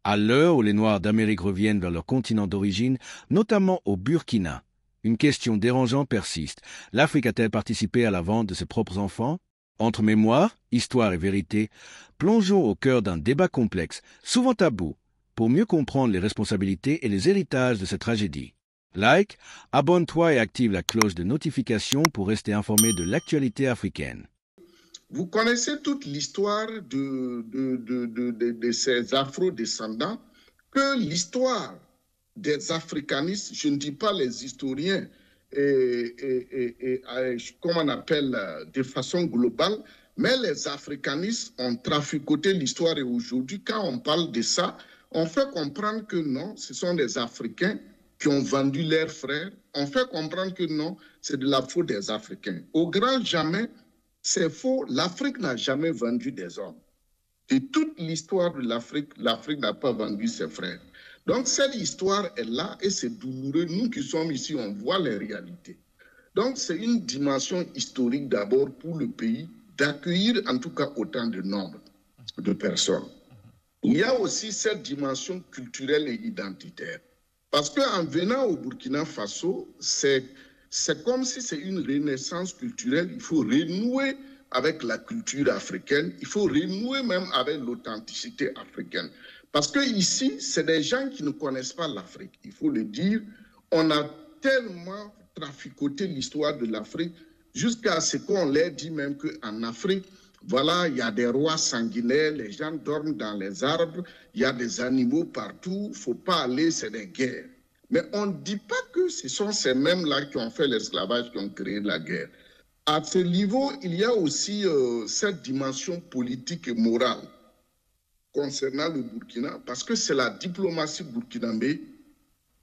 À l'heure où les Noirs d'Amérique reviennent vers leur continent d'origine, notamment au Burkina, une question dérangeante persiste. L'Afrique a-t-elle participé à la vente de ses propres enfants? Entre mémoire, histoire et vérité, plongeons au cœur d'un débat complexe, souvent tabou, pour mieux comprendre les responsabilités et les héritages de cette tragédie. Like, abonne-toi et active la cloche de notification pour rester informé de l'actualité africaine. Vous connaissez toute l'histoire de ces afro-descendants, que l'histoire des africanistes, je ne dis pas les historiens, comme on appelle de façon globale, mais les africanistes ont traficoté l'histoire et aujourd'hui, quand on parle de ça, on fait comprendre que non, ce sont des Africains qui ont vendu leurs frères. On fait comprendre que non, c'est de la faute des Africains. Au grand jamais, c'est faux, l'Afrique n'a jamais vendu des hommes. De toute l'histoire de l'Afrique, l'Afrique n'a pas vendu ses frères. Donc cette histoire est là et c'est douloureux. Nous qui sommes ici, on voit les réalités. Donc c'est une dimension historique d'abord pour le pays d'accueillir en tout cas autant de nombre de personnes. Il y a aussi cette dimension culturelle et identitaire. Parce qu'en venant au Burkina Faso, c'est comme si c'est une renaissance culturelle. Il faut renouer avec la culture africaine. Il faut renouer même avec l'authenticité africaine. Parce qu'ici, c'est des gens qui ne connaissent pas l'Afrique. Il faut le dire. On a tellement traficoté l'histoire de l'Afrique jusqu'à ce qu'on leur dit même qu'en Afrique, voilà, il y a des rois sanguinaires, les gens dorment dans les arbres, il y a des animaux partout, il ne faut pas aller, c'est des guerres. Mais on ne dit pas que ce sont ces mêmes-là qui ont fait l'esclavage, qui ont créé la guerre. À ce niveau, il y a aussi cette dimension politique et morale concernant le Burkina, parce que c'est la diplomatie burkinabé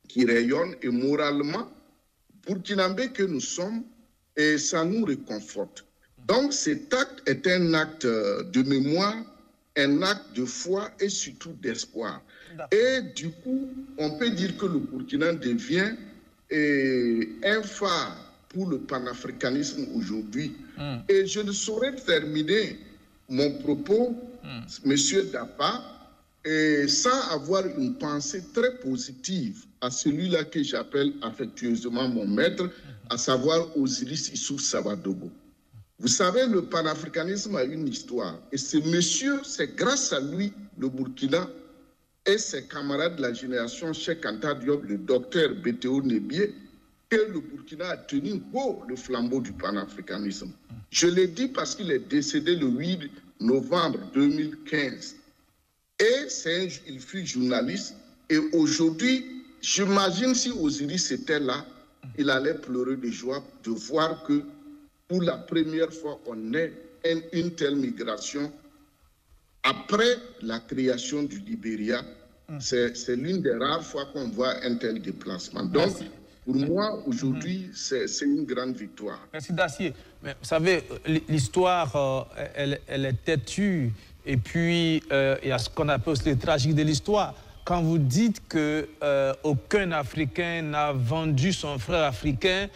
qui rayonne et moralement, burkinabé que nous sommes, et ça nous réconforte. Donc cet acte est un acte de mémoire, un acte de foi et surtout d'espoir. Et du coup, on peut dire que le Burkina devient un phare pour le panafricanisme aujourd'hui. Et je ne saurais terminer mon propos, Monsieur Dapa, sans avoir une pensée très positive à celui-là que j'appelle affectueusement mon maître, à savoir Osiris Issouf Sabadogo. Vous savez, le panafricanisme a une histoire. Et ce monsieur, c'est grâce à lui, le Burkina, et ses camarades de la génération Cheikh Anta Diop, le docteur Bétéo Nébié, que le Burkina a tenu haut le flambeau du panafricanisme. Je l'ai dit parce qu'il est décédé le 8 novembre 2015. Et il fut journaliste. Et aujourd'hui, j'imagine si Osiris était là, il allait pleurer de joie de voir que pour la première fois, on ait une telle migration après la création du Libéria. C'est l'une des rares fois qu'on voit un tel déplacement. Donc, pour moi, aujourd'hui, c'est une grande victoire. Merci Dacier. Mais vous savez, l'histoire, elle est têtue. Et puis, il y a ce qu'on appelle aussi le tragique de l'histoire. Quand vous dites qu'aucun Africain n'a vendu son frère africain,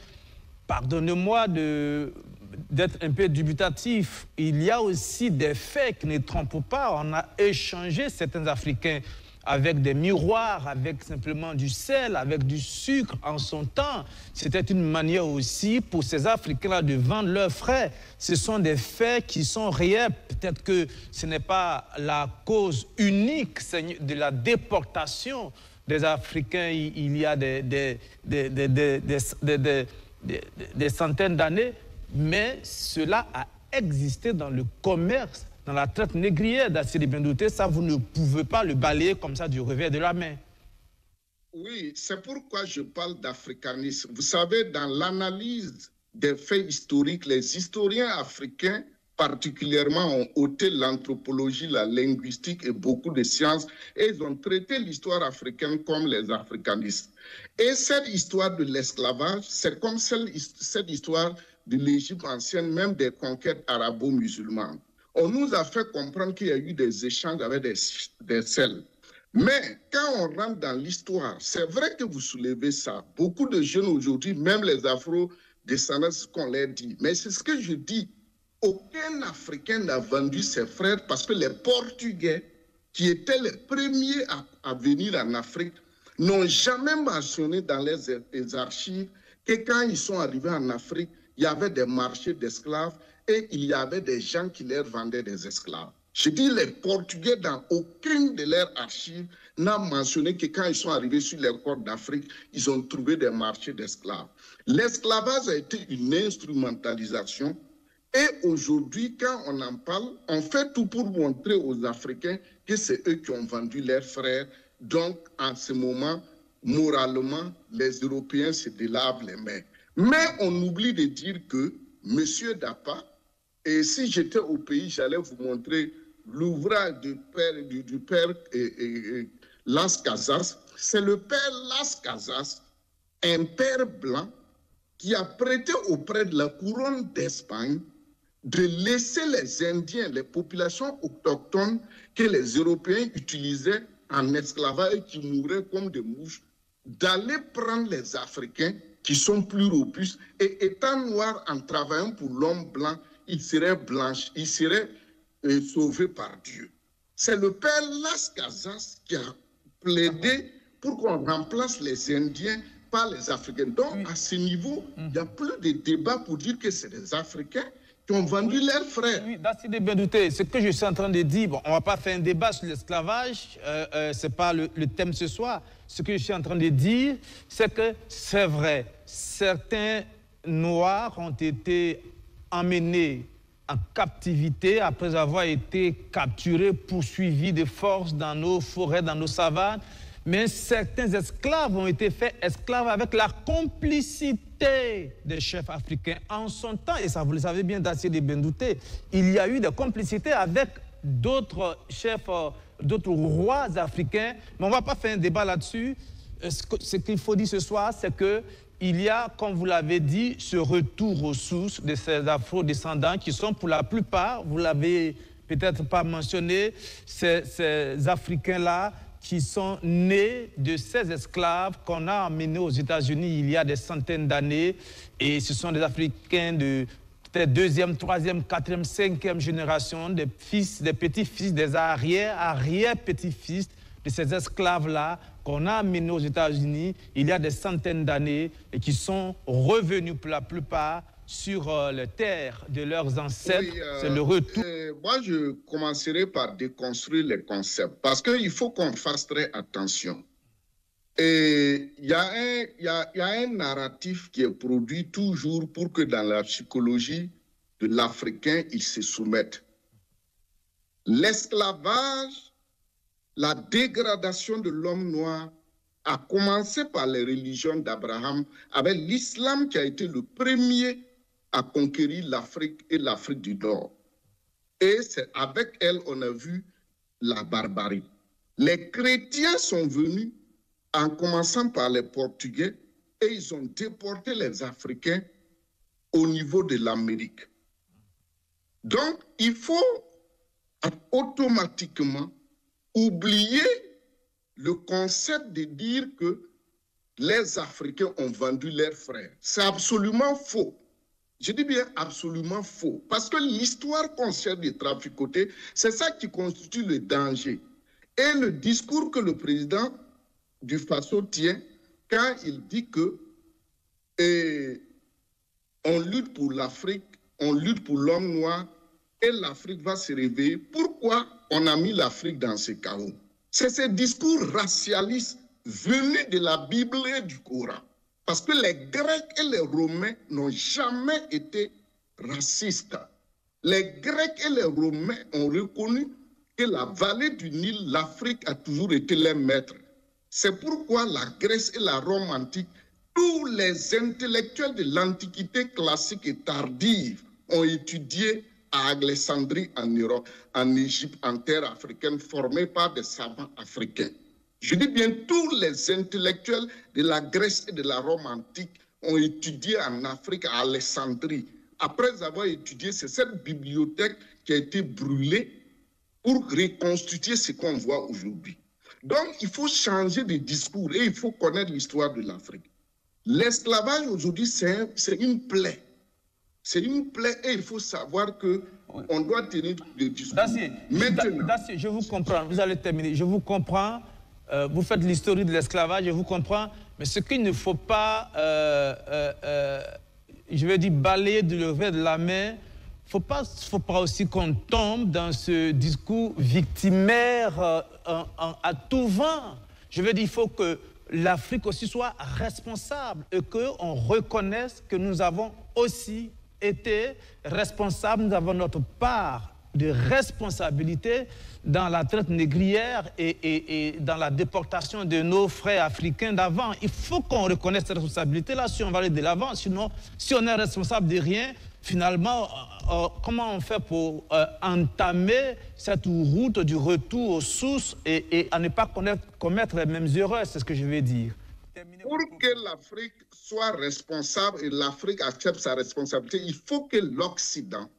pardonnez-moi d'être un peu dubitatif. Il y a aussi des faits qui ne trompent pas. On a échangé certains Africains avec des miroirs, avec simplement du sel, avec du sucre en son temps. C'était une manière aussi pour ces Africains-là de vendre leurs frères. Ce sont des faits qui sont réels. Peut-être que ce n'est pas la cause unique de la déportation des Africains il y a des centaines d'années, mais cela a existé dans le commerce, dans la traite négrière d'Assiri Bendouté. Ça, vous ne pouvez pas le balayer comme ça du revers de la main. Oui, c'est pourquoi je parle d'africanisme. Vous savez, dans l'analyse des faits historiques, les historiens africains particulièrement ont ôté l'anthropologie, la linguistique et beaucoup de sciences, et ils ont traité l'histoire africaine comme les africanistes. Et cette histoire de l'esclavage, c'est comme cette histoire de l'Égypte ancienne, même des conquêtes arabo-musulmanes. On nous a fait comprendre qu'il y a eu des échanges avec des sels. Mais quand on rentre dans l'histoire, c'est vrai que vous soulevez ça. Beaucoup de jeunes aujourd'hui, même les afro-descendants, c'est ce qu'on leur dit. Mais c'est ce que je dis. Aucun Africain n'a vendu ses frères parce que les Portugais qui étaient les premiers à venir en Afrique, n'ont jamais mentionné dans les archives que quand ils sont arrivés en Afrique, il y avait des marchés d'esclaves et il y avait des gens qui leur vendaient des esclaves. Je dis, les Portugais, dans aucune de leurs archives, n'a mentionné que quand ils sont arrivés sur les côtes d'Afrique, ils ont trouvé des marchés d'esclaves. L'esclavage a été une instrumentalisation. Et aujourd'hui, quand on en parle, on fait tout pour montrer aux Africains que c'est eux qui ont vendu leurs frères. Donc, en ce moment, moralement, les Européens se délavent les mains. Mais on oublie de dire que M. Dapa, et si j'étais au pays, j'allais vous montrer l'ouvrage du père Las Casas. C'est le père Las Casas, un père blanc, qui a prêté auprès de la couronne d'Espagne de laisser les Indiens, les populations autochtones que les Européens utilisaient en esclavage et qui mouraient comme des mouches, d'aller prendre les Africains qui sont plus robustes et étant noirs en travaillant pour l'homme blanc, ils seraient blanchis, ils seraient sauvés par Dieu. C'est le père Las Casas qui a plaidé pour qu'on remplace les Indiens par les Africains. Donc, à ce niveau, il n'y a plus de débat pour dire que c'est les Africains qui ont vendu leurs frères. Oui, Dacier Bendouté, ce que je suis en train de dire, bon, on ne va pas faire un débat sur l'esclavage, ce n'est pas le thème ce soir. Ce que je suis en train de dire, c'est que c'est vrai, certains Noirs ont été emmenés en captivité après avoir été capturés, poursuivis de force dans nos forêts, dans nos savanes. Mais certains esclaves ont été faits esclaves avec la complicité des chefs africains en son temps. Et ça, vous le savez bien, Dacier Bendouté, il y a eu des complicités avec d'autres chefs, d'autres rois africains. Mais on ne va pas faire un débat là-dessus. Ce qu'il faut dire ce soir, c'est qu'il y a, comme vous l'avez dit, ce retour aux sources de ces afro-descendants qui sont pour la plupart, vous l'avez peut-être pas mentionné, ces Africains-là, qui sont nés de ces esclaves qu'on a emmenés aux États-Unis il y a des centaines d'années. Et ce sont des Africains de peut-être deuxième, troisième, quatrième, cinquième génération, des fils, des petits-fils, des arrière-petits-fils de ces esclaves-là qu'on a amenés aux États-Unis il y a des centaines d'années et qui sont revenus pour la plupart sur les terres de leurs ancêtres. Oui, c'est le retour. Moi, je commencerai par déconstruire les concepts parce qu'il faut qu'on fasse très attention. Et il y a un narratif qui est produit toujours pour que dans la psychologie de l'Africain, il se soumette. L'esclavage, la dégradation de l'homme noir a commencé par les religions d'Abraham, avec l'islam qui a été le premier à conquérir l'Afrique et l'Afrique du Nord. Et c'est avec elle on a vu la barbarie. Les chrétiens sont venus en commençant par les Portugais et ils ont déporté les Africains au niveau de l'Amérique. Donc, il faut automatiquement oublier le concept de dire que les Africains ont vendu leurs frères. C'est absolument faux. Je dis bien absolument faux. Parce que l'histoire concerne les traficotés, c'est ça qui constitue le danger. Et le discours que le président du Faso tient quand il dit que on lutte pour l'Afrique, on lutte pour l'homme noir et l'Afrique va se réveiller. Pourquoi on a mis l'Afrique dans ce chaos? C'est ce discours racialiste venu de la Bible et du Coran. Parce que les Grecs et les Romains n'ont jamais été racistes. Les Grecs et les Romains ont reconnu que la vallée du Nil, l'Afrique a toujours été leur maître. C'est pourquoi la Grèce et la Rome antique, tous les intellectuels de l'Antiquité classique et tardive ont étudié à Alexandrie en Europe, en Égypte, en terre africaine, formés par des savants africains. Je dis bien, tous les intellectuels de la Grèce et de la Rome antique ont étudié en Afrique, à Alexandrie. Après avoir étudié, c'est cette bibliothèque qui a été brûlée pour reconstituer ce qu'on voit aujourd'hui. Donc, il faut changer de discours et il faut connaître l'histoire de l'Afrique. L'esclavage aujourd'hui, c'est une plaie. C'est une plaie et il faut savoir qu'on doit tenir des discours. Dacier, je vous comprends, vous allez terminer, je vous comprends, vous faites l'histoire de l'esclavage, je vous comprends, mais ce qu'il ne faut pas, je vais dire, balayer de l'envers de la main, faut pas aussi qu'on tombe dans ce discours victimaire à tout vent. Je veux dire, il faut que l'Afrique aussi soit responsable et qu'on reconnaisse que nous avons aussi été responsables, nous avons notre part de responsabilité dans la traite négrière et dans la déportation de nos frères africains d'avant. Il faut qu'on reconnaisse cette responsabilité-là si on va aller de l'avant. Sinon, si on est responsable de rien, finalement, comment on fait pour entamer cette route du retour aux sources et à ne pas commettre les mêmes erreurs, c'est ce que je vais dire. Pour que l'Afrique soit responsable et l'Afrique accepte sa responsabilité, il faut que l'Occident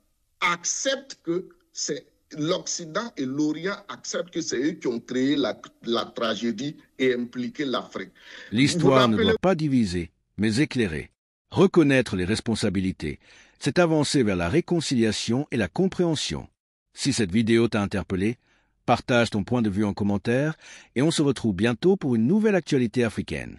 accepte que c'est l'Occident et l'Orient acceptent que c'est eux qui ont créé la tragédie et impliqué l'Afrique. L'histoire ne doit pas diviser, mais éclairer. Reconnaître les responsabilités, c'est avancer vers la réconciliation et la compréhension. Si cette vidéo t'a interpellé, partage ton point de vue en commentaire et on se retrouve bientôt pour une nouvelle actualité africaine.